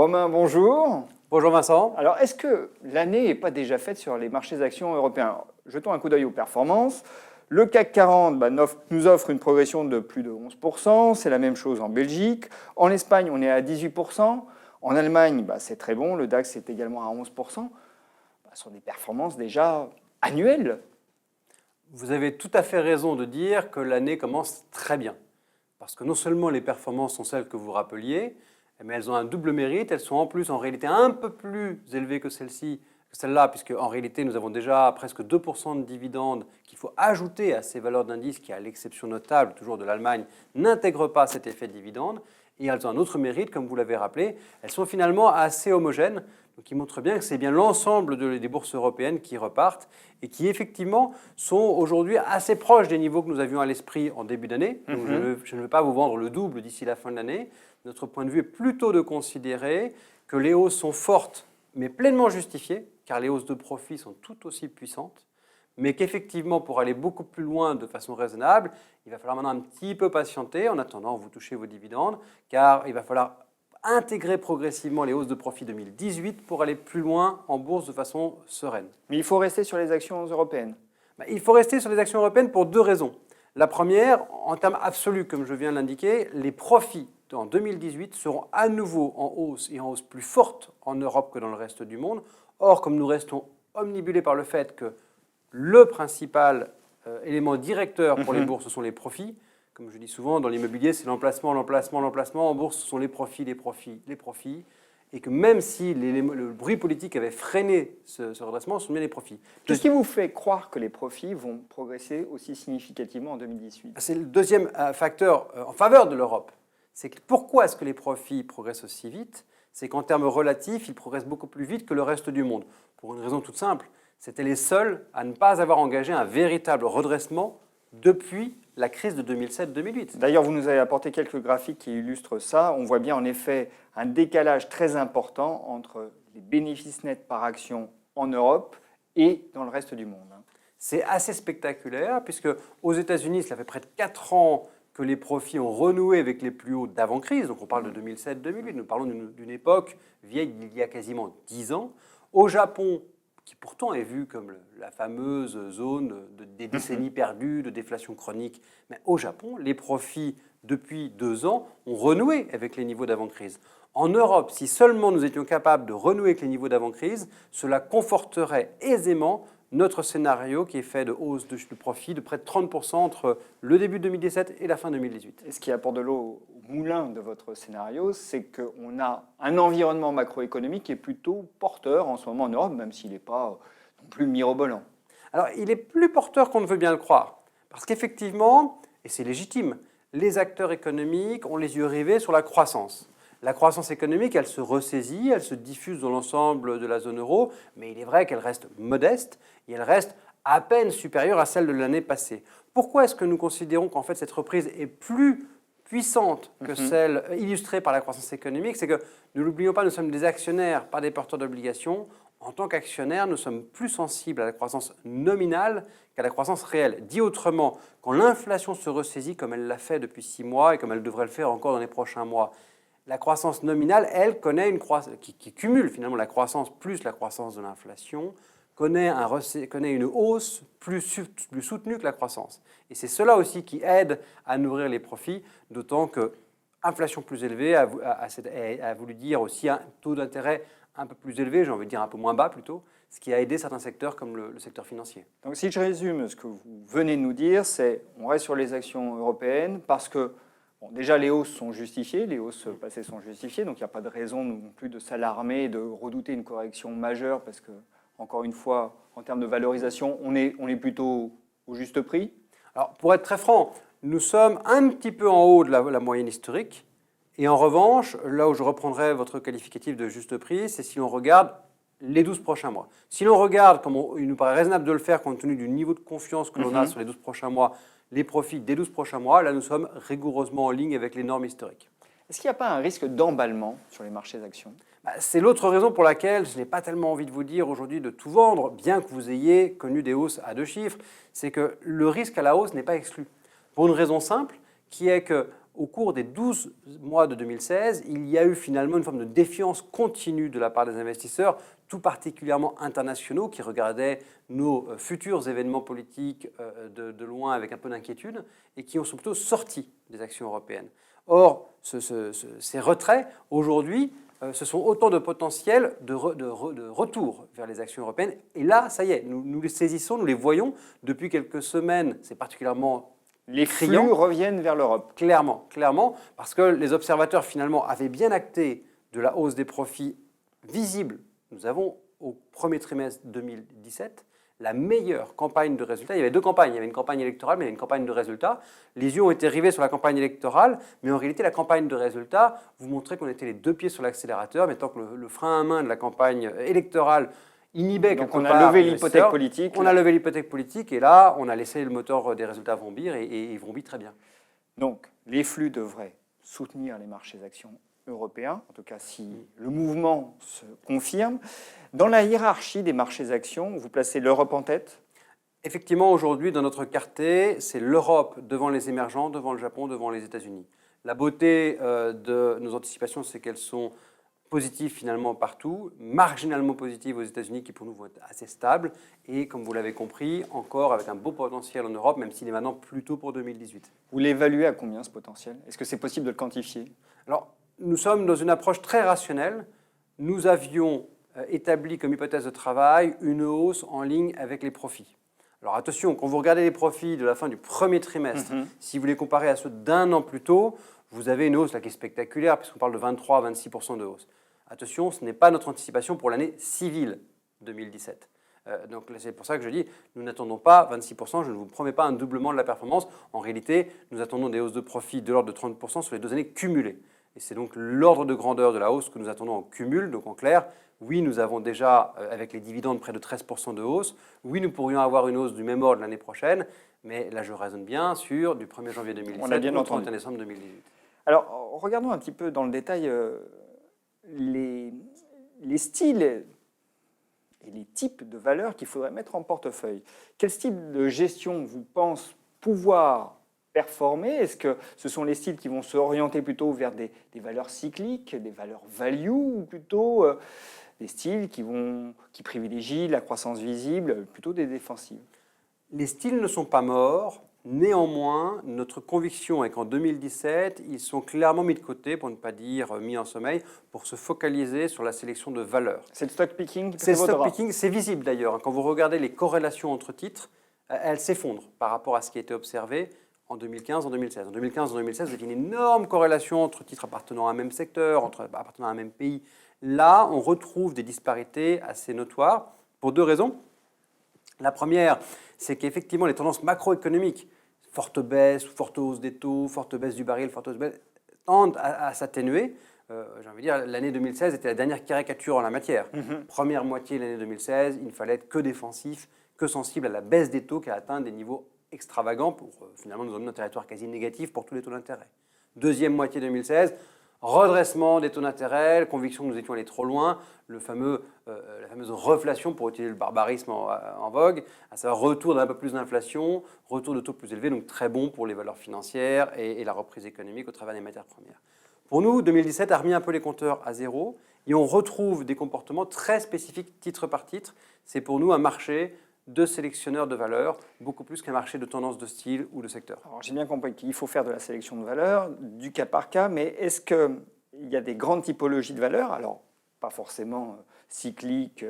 Romain, bonjour. Bonjour Vincent. Alors, est-ce que l'année n'est pas déjà faite sur les marchés actions européens? Jetons un coup d'œil aux performances. Le CAC 40 nous offre une progression de plus de 11%. C'est la même chose en Belgique. En Espagne, on est à 18%. En Allemagne, c'est très bon. Le DAX est également à 11%. Ce sont des performances déjà annuelles. Vous avez tout à fait raison de dire que l'année commence très bien. Parce que non seulement les performances sont celles que vous rappeliez, mais elles ont un double mérite. Elles sont en plus en réalité un peu plus élevées que celle-là, puisque en réalité nous avons déjà presque 2% de dividendes qu'il faut ajouter à ces valeurs d'indice qui, à l'exception notable toujours de l'Allemagne, n'intègrent pas cet effet de dividende. Et elles ont un autre mérite, comme vous l'avez rappelé, elles sont finalement assez homogènes, donc qui montrent bien que c'est bien l'ensemble des bourses européennes qui repartent et qui effectivement sont aujourd'hui assez proches des niveaux que nous avions à l'esprit en début d'année. Donc je ne veux pas vous vendre le double d'ici la fin de l'année. Notre point de vue est plutôt de considérer que les hausses sont fortes mais pleinement justifiées, car les hausses de profit sont tout aussi puissantes, mais qu'effectivement, pour aller beaucoup plus loin de façon raisonnable, il va falloir maintenant un petit peu patienter. En attendant, vous touchez vos dividendes, car il va falloir intégrer progressivement les hausses de profit 2018 pour aller plus loin en bourse de façon sereine. Mais il faut rester sur les actions européennes. Il faut rester sur les actions européennes pour deux raisons. La première, en termes absolus, comme je viens de l'indiquer, les profits en 2018 seront à nouveau en hausse et en hausse plus forte en Europe que dans le reste du monde. Or, comme nous restons omnibulés par le fait que le principal élément directeur pour les bourses, ce sont les profits. Comme je dis souvent, dans l'immobilier, c'est l'emplacement, l'emplacement, l'emplacement. En bourse, ce sont les profits, les profits, les profits. Et que même si le bruit politique avait freiné ce redressement, ce sont bien les profits. Qu'est-ce qui vous fait croire que les profits vont progresser aussi significativement en 2018? C'est le deuxième facteur en faveur de l'Europe. C'est que pourquoi est-ce que les profits progressent aussi vite? C'est qu'en termes relatifs, ils progressent beaucoup plus vite que le reste du monde. Pour une raison toute simple, c'était les seuls à ne pas avoir engagé un véritable redressement depuis la crise de 2007-2008. D'ailleurs, vous nous avez apporté quelques graphiques qui illustrent ça. On voit bien en effet un décalage très important entre les bénéfices nets par action en Europe et dans le reste du monde. C'est assez spectaculaire puisque aux États-Unis, cela fait près de 4 ans que les profits ont renoué avec les plus hauts d'avant-crise. Donc on parle de 2007-2008, nous parlons d'une époque vieille d'il y a quasiment 10 ans. Au Japon, qui pourtant est vu comme la fameuse zone des décennies perdues, de déflation chronique. Mais au Japon, les profits, depuis 2 ans, ont renoué avec les niveaux d'avant-crise. En Europe, si seulement nous étions capables de renouer avec les niveaux d'avant-crise, cela conforterait aisément notre scénario qui est fait de hausse de profit de près de 30% entre le début 2017 et la fin 2018. Et ce qui apporte de l'eau au moulin de votre scénario, c'est qu'on a un environnement macroéconomique qui est plutôt porteur en ce moment en Europe, même s'il n'est pas non plus mirobolant. Alors, il est plus porteur qu'on ne veut bien le croire. Parce qu'effectivement, et c'est légitime, les acteurs économiques ont les yeux rivés sur la croissance. La croissance économique, elle se ressaisit, elle se diffuse dans l'ensemble de la zone euro, mais il est vrai qu'elle reste modeste et elle reste à peine supérieure à celle de l'année passée. Pourquoi est-ce que nous considérons qu'en fait cette reprise est plus puissante que celle illustrée par la croissance économique? C'est que, ne l'oublions pas, nous sommes des actionnaires, pas des porteurs d'obligations. En tant qu'actionnaires, nous sommes plus sensibles à la croissance nominale qu'à la croissance réelle. Dit autrement, quand l'inflation se ressaisit comme elle l'a fait depuis 6 mois et comme elle devrait le faire encore dans les prochains mois, la croissance nominale, elle, connaît une croissance qui cumule finalement la croissance plus la croissance de l'inflation, connaît une hausse plus soutenue que la croissance. Et c'est cela aussi qui aide à nourrir les profits, d'autant que inflation plus élevée a voulu dire aussi un taux d'intérêt un peu plus élevé, j'ai envie de dire un peu moins bas plutôt, ce qui a aidé certains secteurs comme le secteur financier. Donc si je résume ce que vous venez de nous dire, c'est on reste sur les actions européennes parce que déjà, les hausses sont justifiées, les hausses passées sont justifiées, donc il n'y a pas de raison non plus de s'alarmer, de redouter une correction majeure, parce que, encore une fois, en termes de valorisation, on est plutôt au juste prix. Alors, pour être très franc, nous sommes un petit peu en haut de la moyenne historique, et en revanche, là où je reprendrai votre qualificatif de juste prix, c'est si l'on regarde les 12 prochains mois. Si l'on regarde, comme il nous paraît raisonnable de le faire, compte tenu du niveau de confiance que l'on a sur les 12 prochains mois, les profits des 12 prochains mois, là nous sommes rigoureusement en ligne avec les normes historiques. Est-ce qu'il n'y a pas un risque d'emballement sur les marchés d'actions? C'est l'autre raison pour laquelle je n'ai pas tellement envie de vous dire aujourd'hui de tout vendre, bien que vous ayez connu des hausses à 2 chiffres, c'est que le risque à la hausse n'est pas exclu. Pour une raison simple, qui est que au cours des 12 mois de 2016, il y a eu finalement une forme de défiance continue de la part des investisseurs, tout particulièrement internationaux, qui regardaient nos futurs événements politiques de loin avec un peu d'inquiétude et qui sont plutôt sortis des actions européennes. Or, ces retraits, aujourd'hui, ce sont autant de potentiels de retour vers les actions européennes. Et là, ça y est, nous les saisissons, nous les voyons depuis quelques semaines. C'est particulièrement les flux reviennent vers l'Europe. Clairement, parce que les observateurs, finalement, avaient bien acté de la hausse des profits visible. Nous avons, au premier trimestre 2017, la meilleure campagne de résultats. Il y avait deux campagnes. Il y avait une campagne électorale, mais il y avait une campagne de résultats. Les yeux ont été rivés sur la campagne électorale, mais en réalité, la campagne de résultats vous montrait qu'on était les deux pieds sur l'accélérateur, mais tant que le frein à main de la campagne électorale inhibait quelque part. Donc on a levé l'hypothèque politique. On a levé l'hypothèque politique, et là, on a laissé le moteur des résultats vrombir, et ils vrombissent très bien. Donc, les flux devraient soutenir les marchés actions européens, en tout cas si le mouvement se confirme. Dans la hiérarchie des marchés actions, vous placez l'Europe en tête? Effectivement, aujourd'hui, dans notre quartier, c'est l'Europe devant les émergents, devant le Japon, devant les États-Unis. La beauté de nos anticipations, c'est qu'elles sont positives finalement partout, marginalement positives aux États-Unis qui pour nous vont être assez stables, et comme vous l'avez compris, encore avec un beau potentiel en Europe, même s'il est maintenant plutôt pour 2018. Vous l'évaluez à combien ce potentiel? Est-ce que c'est possible de le quantifier? Alors, nous sommes dans une approche très rationnelle. Nous avions établi comme hypothèse de travail une hausse en ligne avec les profits. Alors attention, quand vous regardez les profits de la fin du premier trimestre, si vous les comparez à ceux d'un an plus tôt, vous avez une hausse là qui est spectaculaire, puisqu'on parle de 23 à 26% de hausse. Attention, ce n'est pas notre anticipation pour l'année civile 2017. Donc c'est pour ça que je dis, nous n'attendons pas 26%, je ne vous promets pas un doublement de la performance. En réalité, nous attendons des hausses de profit de l'ordre de 30% sur les 2 années cumulées. Et c'est donc l'ordre de grandeur de la hausse que nous attendons en cumul. Donc en clair, oui, nous avons déjà, avec les dividendes, près de 13% de hausse. Oui, nous pourrions avoir une hausse du même ordre l'année prochaine. Mais là, je raisonne bien sur du 1er janvier 2017 au 31 décembre 2018. Alors, regardons un petit peu dans le détail les styles et les types de valeurs qu'il faudrait mettre en portefeuille. Quel style de gestion vous pensez pouvoir performer? Est-ce que ce sont les styles qui vont s'orienter plutôt vers des valeurs cycliques, des valeurs value, ou plutôt des styles qui privilégient la croissance visible, plutôt des défensives? Les styles ne sont pas morts. Néanmoins, notre conviction est qu'en 2017, ils sont clairement mis de côté, pour ne pas dire mis en sommeil, pour se focaliser sur la sélection de valeurs. C'est le stock picking? C'est le stock picking, c'est visible d'ailleurs. Quand vous regardez les corrélations entre titres, elles s'effondrent par rapport à ce qui a été observé en 2015, en 2016. En 2015, en 2016, vous avez une énorme corrélation entre titres appartenant à un même secteur, appartenant à un même pays. Là, on retrouve des disparités assez notoires pour deux raisons. La première, c'est qu'effectivement, les tendances macroéconomiques, forte baisse, forte hausse des taux, forte baisse du baril, forte hausse tendent à s'atténuer. J'ai envie de dire, l'année 2016 était la dernière caricature en la matière. Première moitié de l'année 2016, il ne fallait être que défensif, que sensible à la baisse des taux qui a atteint des niveaux extravagants pour finalement nous emmener un territoire quasi négatif pour tous les taux d'intérêt. Deuxième moitié 2016, redressement des taux d'intérêt, conviction que nous étions allés trop loin, la fameuse reflation, pour utiliser le barbarisme en vogue, à savoir retour d'un peu plus d'inflation, retour de taux plus élevés, donc très bon pour les valeurs financières et la reprise économique au travers des matières premières. Pour nous, 2017 a remis un peu les compteurs à zéro et on retrouve des comportements très spécifiques titre par titre. C'est pour nous un marché de sélectionneurs de valeurs, beaucoup plus qu'un marché de tendance de style ou de secteur. Alors, j'ai bien compris qu'il faut faire de la sélection de valeurs, du cas par cas, mais est-ce qu'il y a des grandes typologies de valeurs? Alors, pas forcément cycliques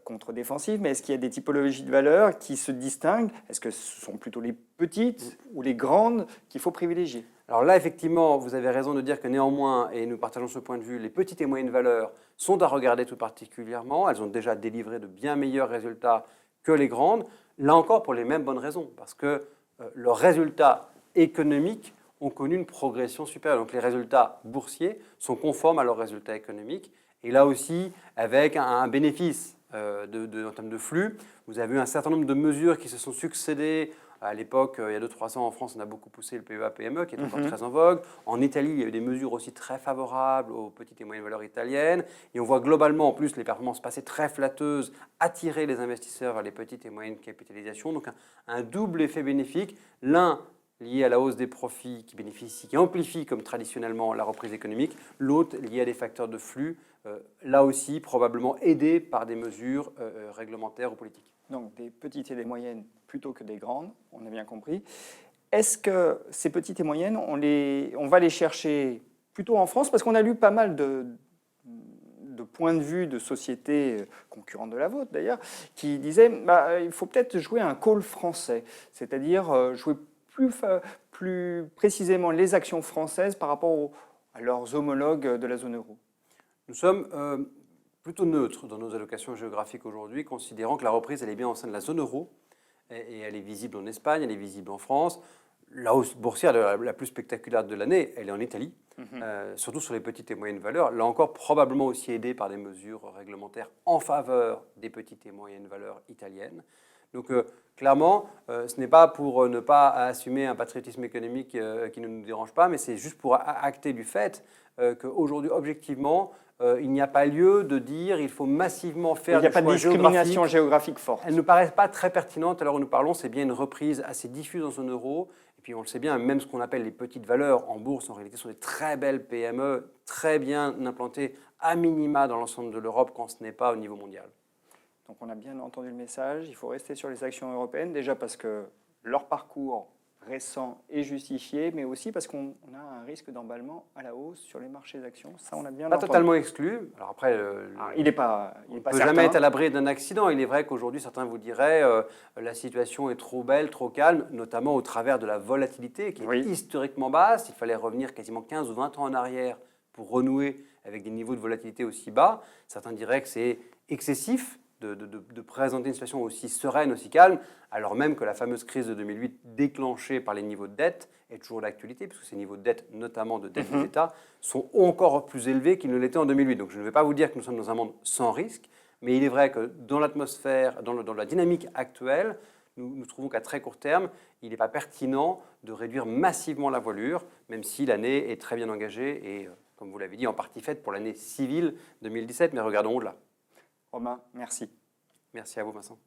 contre défensives, mais est-ce qu'il y a des typologies de valeurs qui se distinguent? Est-ce que ce sont plutôt les petites ou les grandes qu'il faut privilégier? Alors là, effectivement, vous avez raison de dire que néanmoins, et nous partageons ce point de vue, les petites et moyennes valeurs sont à regarder tout particulièrement. Elles ont déjà délivré de bien meilleurs résultats que les grandes, là encore pour les mêmes bonnes raisons, parce que leurs résultats économiques ont connu une progression supérieure. Donc les résultats boursiers sont conformes à leurs résultats économiques, et là aussi avec un bénéfice en termes de flux. Vous avez eu un certain nombre de mesures qui se sont succédées. À l'époque, il y a 2-3 ans, en France, on a beaucoup poussé le PEA-PME, qui est encore très en vogue. En Italie, il y a eu des mesures aussi très favorables aux petites et moyennes valeurs italiennes. Et on voit globalement, en plus, les performances passées très flatteuses, attirer les investisseurs vers les petites et moyennes capitalisations. Donc un double effet bénéfique. L'un lié à la hausse des profits qui amplifie comme traditionnellement la reprise économique, l'autre lié à des facteurs de flux, là aussi probablement aidés par des mesures réglementaires ou politiques. Donc des petites et des moyennes plutôt que des grandes, on a bien compris. Est-ce que ces petites et moyennes, on va les chercher plutôt en France? Parce qu'on a lu pas mal de points de vue de sociétés concurrentes de la vôtre d'ailleurs, qui disaient il faut peut-être jouer un call français, c'est-à-dire jouer plus précisément les actions françaises par rapport à leurs homologues de la zone euro. Nous sommes plutôt neutres dans nos allocations géographiques aujourd'hui, considérant que la reprise elle est bien au sein de la zone euro, et elle est visible en Espagne, elle est visible en France. La hausse boursière la plus spectaculaire de l'année, elle est en Italie, surtout sur les petites et moyennes valeurs. Là encore, probablement aussi aidée par des mesures réglementaires en faveur des petites et moyennes valeurs italiennes. Donc clairement, ce n'est pas pour ne pas assumer un patriotisme économique qui ne nous dérange pas, mais c'est juste pour acter du fait qu'aujourd'hui, objectivement, il n'y a pas lieu de dire il faut massivement faire des choix géographiques. Il n'y a pas de discrimination géographique forte. Elle ne nous paraît pas très pertinente. Alors où nous parlons, c'est bien une reprise assez diffuse en zone euro. Et puis on le sait bien, même ce qu'on appelle les petites valeurs en bourse, en réalité, sont des très belles PME, très bien implantées à minima dans l'ensemble de l'Europe quand ce n'est pas au niveau mondial. Donc on a bien entendu le message, il faut rester sur les actions européennes, déjà parce que leur parcours récent est justifié, mais aussi parce qu'on a un risque d'emballement à la hausse sur les marchés d'actions. Ça, on a bien pas entendu. Totalement exclu. Alors après, il n'est pas on ne peut jamais être à l'abri d'un accident. Il est vrai qu'aujourd'hui, certains vous diraient la situation est trop belle, trop calme, notamment au travers de la volatilité qui est historiquement basse. Il fallait revenir quasiment 15 ou 20 ans en arrière pour renouer avec des niveaux de volatilité aussi bas. Certains diraient que c'est excessif de présenter une situation aussi sereine, aussi calme, alors même que la fameuse crise de 2008 déclenchée par les niveaux de dette est toujours d'actualité, puisque ces niveaux de dette, notamment de dette des États, sont encore plus élevés qu'ils ne l'étaient en 2008. Donc je ne vais pas vous dire que nous sommes dans un monde sans risque, mais il est vrai que dans l'atmosphère, dans la dynamique actuelle, nous trouvons qu'à très court terme, il n'est pas pertinent de réduire massivement la voilure, même si l'année est très bien engagée et, comme vous l'avez dit, en partie faite pour l'année civile 2017, mais regardons au-delà. Romain, merci. Merci à vous, Vincent.